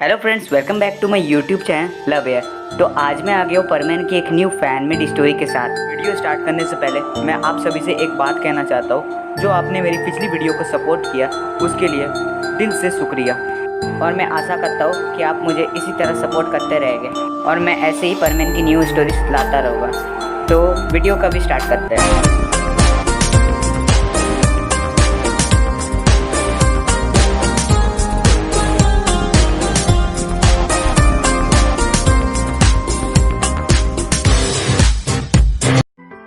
Hello friends, welcome back to my YouTube channel love air. तो आज मैं आ गया हूँ परमैन की एक न्यू फैन मेड स्टोरी के साथ। वीडियो स्टार्ट करने से पहले मैं आप सभी से एक बात कहना चाहता हूँ। जो आपने मेरी पिछली वीडियो को सपोर्ट किया उसके लिए दिल से शुक्रिया, और मैं आशा करता हूँ कि आप मुझे इसी तरह सपोर्ट करते रहेंगे और मैं ऐसे ही परमैन की न्यू स्टोरीज लाता रहूँगा। तो वीडियो का भी स्टार्ट करते हैं।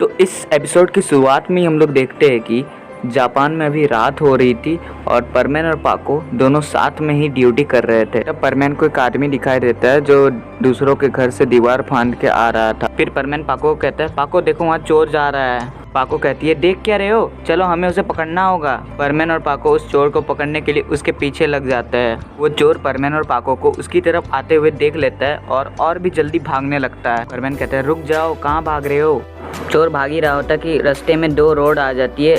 तो इस एपिसोड की शुरुआत में ही हम लोग देखते हैं कि जापान में अभी रात हो रही थी और परमैन और पाको दोनों साथ में ही ड्यूटी कर रहे थे। तब परमैन को एक आदमी दिखाई देता है जो दूसरों के घर से दीवार फांद के आ रहा था। फिर परमैन पाको को कहता है, पाको देखो वहाँ चोर जा रहा है। पाको कहती है, देख क्या रहे हो, चलो हमें उसे पकड़ना होगा। परमैन और पाको उस चोर को पकड़ने के लिए उसके पीछे लग जाता है। वो चोर परमैन और पाको को उसकी तरफ आते हुए देख लेता है और भी जल्दी भागने लगता है। परमैन कहता है, रुक जाओ, कहाँ भाग रहे हो। चोर भाग ही रहा होता कि रास्ते में दो रोड आ जाती है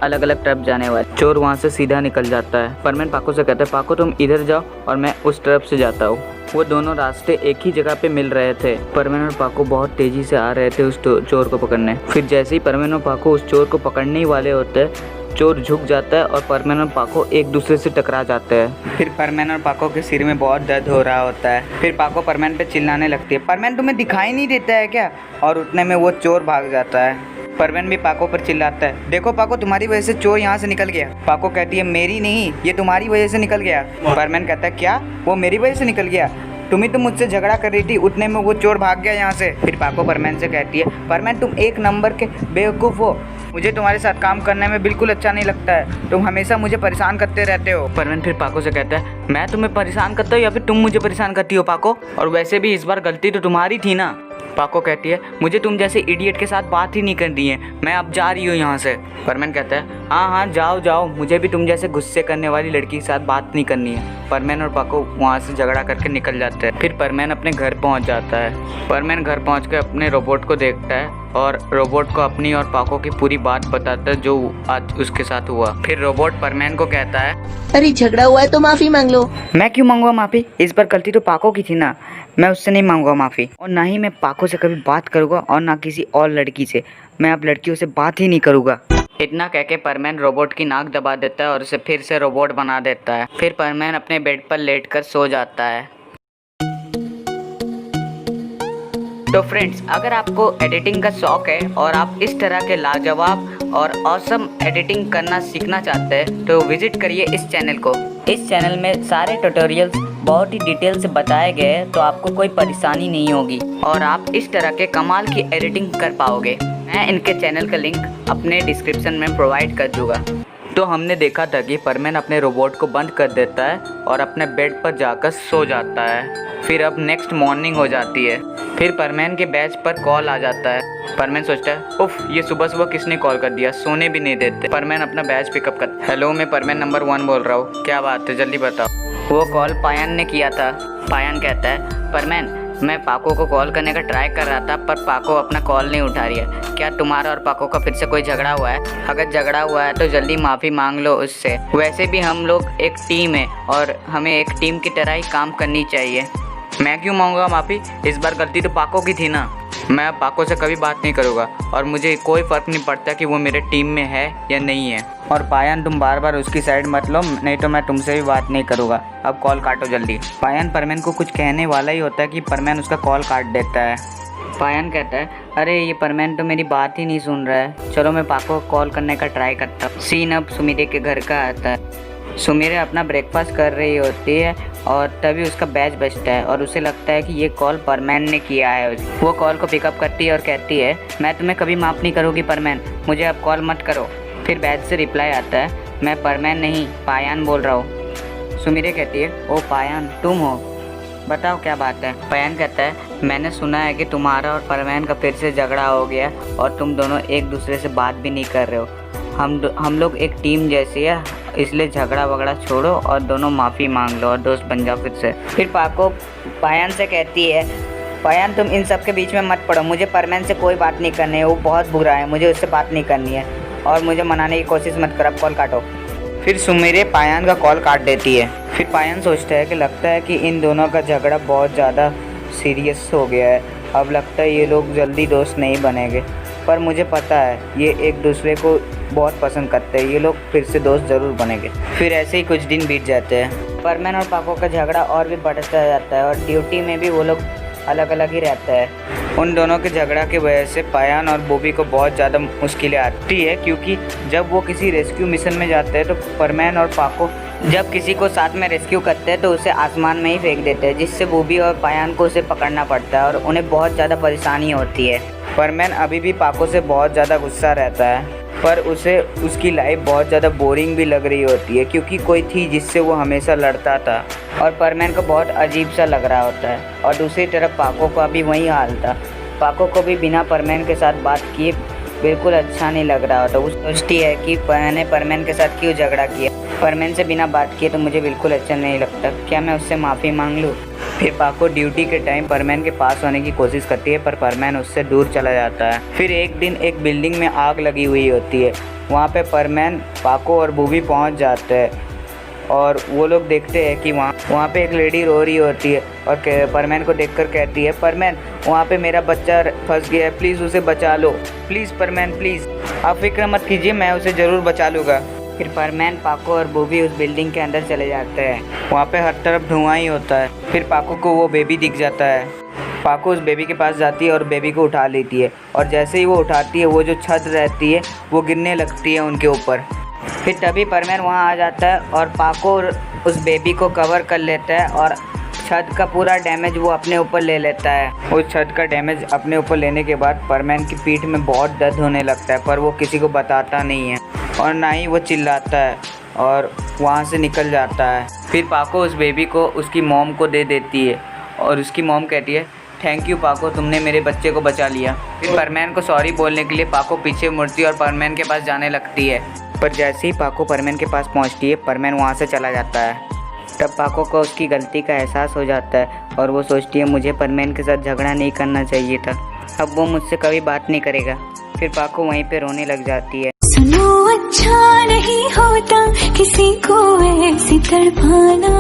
अलग अलग तरफ जाने वाली। चोर वहाँ से सीधा निकल जाता है। परमैन पाको से कहता है, पाको तुम इधर जाओ और मैं उस तरफ से जाता हूँ। वो दोनों रास्ते एक ही जगह पे मिल रहे थे। परमैन और पाको बहुत तेजी से आ रहे थे उस चोर को पकड़ने। फिर जैसे ही परमैन और पाको उस चोर को पकड़ने ही वाले होते हैं, चोर झुक जाता है और परमैन और पाको एक दूसरे से टकरा जाते हैं। फिर परमैन और पाको के सिर में बहुत दर्द हो रहा होता है। फिर पाको परमैन पे चिल्लाने लगती है, परमैन तुम्हें दिखाई नहीं देता है क्या। और उतने में वो चोर भाग जाता है। परमैन भी पाको पर चिल्लाता है, देखो पाको तुम्हारी वजह से चोर यहाँ से निकल गया। पाको कहती है, मेरी नहीं, ये तुम्हारी वजह से निकल गया। परमैन कहता है, क्या वो मेरी वजह से निकल गया, तुम ही तो मुझसे झगड़ा कर रही थी, उतने में वो चोर भाग गया यहाँ से। फिर पाको परमैन से कहती है, परमैन तुम एक नंबर के बेवकूफ़ हो, मुझे तुम्हारे साथ काम करने में बिल्कुल अच्छा नहीं लगता है, तुम हमेशा मुझे परेशान करते रहते हो। परमैन फिर पाको से कहता है, मैं तुम्हें परेशान करता हूँ या फिर तुम मुझे परेशान करती हो पाको, और वैसे भी इस बार गलती तो तुम्हारी थी ना। पाको कहती है, मुझे तुम जैसे इडियट के साथ बात ही नहीं करनी है, मैं अब जा रही हूँ यहाँ से। परमैन कहता है, हाँ जाओ जाओ, मुझे भी तुम जैसे गुस्से करने वाली लड़की के साथ बात नहीं करनी है। परमैन और पाको वहाँ से झगड़ा करके निकल जाते हैं। फिर परमैन अपने घर पहुँच जाता है। परमैन घर पहुँच के अपने रोबोट को देखता है और रोबोट को अपनी और पाको की पूरी बात बताता है जो आज उसके साथ हुआ। फिर रोबोट परमैन को कहता है, अरे झगड़ा हुआ है तो माफी मांग लो। मैं क्यों मांगूंगा माफ़ी, इस बार गलती तो पाको की थी ना, मैं उससे नहीं मांगूंगा माफ़ी, और ना ही मैं पाको से कभी बात करूँगा और ना किसी और लड़की से, मैं अब लड़कियों से बात ही नहीं करूँगा। इतना कह के परमैन रोबोट की नाक दबा देता है और उसे फिर से रोबोट बना देता है। फिर परमैन अपने बेड पर लेटकर सो जाता है। तो फ्रेंड्स, अगर आपको एडिटिंग का शौक है और आप इस तरह के लाजवाब और ऑसम एडिटिंग करना सीखना चाहते हैं तो विजिट करिए इस चैनल को। इस चैनल में सारे ट्यूटोरियल्स बहुत ही डिटेल से बताए गए हैं, तो आपको कोई परेशानी नहीं होगी और आप इस तरह के कमाल की एडिटिंग कर पाओगे। मैं इनके चैनल का लिंक अपने डिस्क्रिप्शन में प्रोवाइड कर दूँगा। तो हमने देखा था कि परमैन अपने रोबोट को बंद कर देता है और अपने बेड पर जाकर सो जाता है। फिर अब नेक्स्ट मॉर्निंग हो जाती है। फिर परमैन के बैच पर कॉल आ जाता है। परमैन सोचता है, उफ, ये सुबह सुबह किसने कॉल कर दिया, सोने भी नहीं देते। परमैन अपना बैच पिकअप करता है। हेलो, मैं परमैन नंबर 1 बोल रहा हूँ, क्या बात है, जल्दी बताओ। वो कॉल पायन ने किया था। पायन कहता है, परमैन मैं पाको को कॉल करने का ट्राई कर रहा था पर पाको अपना कॉल नहीं उठा रही है, क्या तुम्हारा और पाको का फिर से कोई झगड़ा हुआ है? अगर झगड़ा हुआ है तो जल्दी माफ़ी मांग लो उससे। वैसे भी हम लोग एक टीम है और हमें एक टीम की तरह ही काम करनी चाहिए। मैं क्यों मांगूंगा माफ़ी, इस बार गलती तो पाको की थी ना। मैं अब पाको से कभी बात नहीं करूँगा और मुझे कोई फ़र्क नहीं पड़ता कि वो मेरे टीम में है या नहीं है। और पायन तुम बार बार उसकी साइड मत लो, नहीं तो मैं तुमसे भी बात नहीं करूँगा। अब कॉल काटो जल्दी। पायन परमैन को कुछ कहने वाला ही होता है कि परमैन उसका कॉल काट देता है। पायन कहता है, अरे ये परमैन तो मेरी बात ही नहीं सुन रहा है, चलो मैं पाको को कॉल करने का ट्राई करता हूँ। सीन अब सुमिरे के घर का आता है। सुमिरे अपना ब्रेकफास्ट कर रही होती है और तभी उसका बैच बजता है और उसे लगता है कि ये कॉल परमैन ने किया है। वो कॉल को पिकअप करती है और कहती है, मैं तुम्हें कभी माफ़ नहीं करूँगी परमैन, मुझे अब कॉल मत करो। फिर बैच से रिप्लाई आता है, मैं परमैन नहीं पायन बोल रहा हूँ। सुमिरे कहती है, ओ पायन तुम हो, बताओ क्या बात है। पायन कहता है, मैंने सुना है कि तुम्हारा और परमैन का फिर से झगड़ा हो गया और तुम दोनों एक दूसरे से बात भी नहीं कर रहे हो। हम लोग एक टीम जैसी है, इसलिए झगड़ा वगड़ा छोड़ो और दोनों माफ़ी मांग लो और दोस्त बन जाओ फिर से। फिर पाको पायन से कहती है, पायन तुम इन सब के बीच में मत पड़ो, मुझे परमैन से कोई बात नहीं करनी है, वो बहुत बुरा है, मुझे उससे बात नहीं करनी है और मुझे मनाने की कोशिश मत करो, अब कॉल काटो। फिर सुमिरे पायन का कॉल काट देती है। फिर पायन सोचता है कि लगता है कि इन दोनों का झगड़ा बहुत ज़्यादा सीरियस हो गया है, अब लगता है ये लोग जल्दी दोस्त नहीं बनेंगे। पर मुझे पता है ये एक दूसरे को बहुत पसंद करते हैं, ये लोग फिर से दोस्त ज़रूर बनेंगे। फिर ऐसे ही कुछ दिन बीत जाते हैं। परमैन और पाको का झगड़ा और भी बढ़ता जाता है और ड्यूटी में भी वो लोग अलग अलग ही रहते हैं। उन दोनों के झगड़ा की वजह से पायन और बॉबी को बहुत ज़्यादा मुश्किलें आती है, क्योंकि जब वो किसी रेस्क्यू मिशन में जाते हैं तो परमैन और पाको जब किसी को साथ में रेस्क्यू करते हैं तो उसे आसमान में ही फेंक देते हैं, जिससे बॉबी और पायन को उसे पकड़ना पड़ता है और उन्हें बहुत ज़्यादा परेशानी होती है। परमैन अभी भी पाको से बहुत ज़्यादा गुस्सा रहता है, पर उसे उसकी लाइफ बहुत ज़्यादा बोरिंग भी लग रही होती है, क्योंकि कोई थी जिससे वो हमेशा लड़ता था और परमैन को बहुत अजीब सा लग रहा होता है। और दूसरी तरफ पाको का भी वही हाल था। पाको को भी बिना परमैन के साथ बात किए बिल्कुल अच्छा नहीं लग रहा होता। वो सोचती है कि मैंने परमैन के साथ क्यों झगड़ा किया, परमैन से बिना बात किए तो मुझे बिल्कुल अच्छा नहीं लगता, क्या मैं उससे माफ़ी मांग लूँ। फिर पाको ड्यूटी के टाइम परमैन के पास होने की कोशिश करती है, पर परमैन उससे दूर चला जाता है। फिर एक दिन एक बिल्डिंग में आग लगी हुई होती है। वहाँ पे परमैन, पाको और बूबी पहुँच जाते हैं और वो लोग देखते हैं कि वहाँ पे एक लेडी रो रही होती है और परमैन को देखकर कहती है, परमैन वहाँ पे मेरा बच्चा फंस गया है, प्लीज़ उसे बचा लो, प्लीज़ परमैन प्लीज़, आप फिक्र मत कीजिए, मैं उसे ज़रूर बचा लूँगा। फिर परमैन, पाको और बूबी उस बिल्डिंग के अंदर चले जाते हैं। वहाँ पे हर तरफ धुआं ही होता है। फिर पाको को वो बेबी दिख जाता है। पाको उस बेबी के पास जाती है और बेबी को उठा लेती है, और जैसे ही वो उठाती है वो जो छत रहती है वो गिरने लगती है उनके ऊपर। फिर तभी परमैन वहाँ आ जाता है और पाको उस बेबी को कवर कर लेता है और छत का पूरा डैमेज वो अपने ऊपर ले लेता है। उस छत का डैमेज अपने ऊपर लेने के बाद परमैन की पीठ में बहुत दर्द होने लगता है, पर वो किसी को बताता नहीं है और ना ही वो चिल्लाता है और वहाँ से निकल जाता है। फिर पाको उस बेबी को उसकी मॉम को दे देती है और उसकी मॉम कहती है, थैंक यू पाको, तुमने मेरे बच्चे को बचा लिया। फिर परमैन को सॉरी बोलने के लिए पाको पीछे मुड़ती है और परमैन के पास जाने लगती है, पर जैसे ही पाको परमैन के पास पहुंचती है परमैन वहां से चला जाता है। तब पाको को उसकी गलती का एहसास हो जाता है और वो सोचती है मुझे परमैन के साथ झगड़ा नहीं करना चाहिए था, अब वो मुझसे कभी बात नहीं करेगा। फिर पाको वहीं पे रोने लग जाती है। सुनो अच्छा नहीं होता किसी को ऐसी तड़पाना।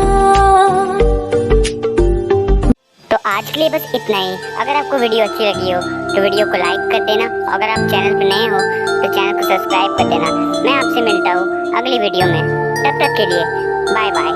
तो आज के लिए बस इतना ही। अगर आपको वीडियो अच्छी लगी हो तो वीडियो को लाइक कर देना, अगर आप चैनल पर नए हो तो चैनल को सब्सक्राइब कर देना। मैं आपसे मिलता हूँ अगली वीडियो में, तब तक के लिए बाय बाय।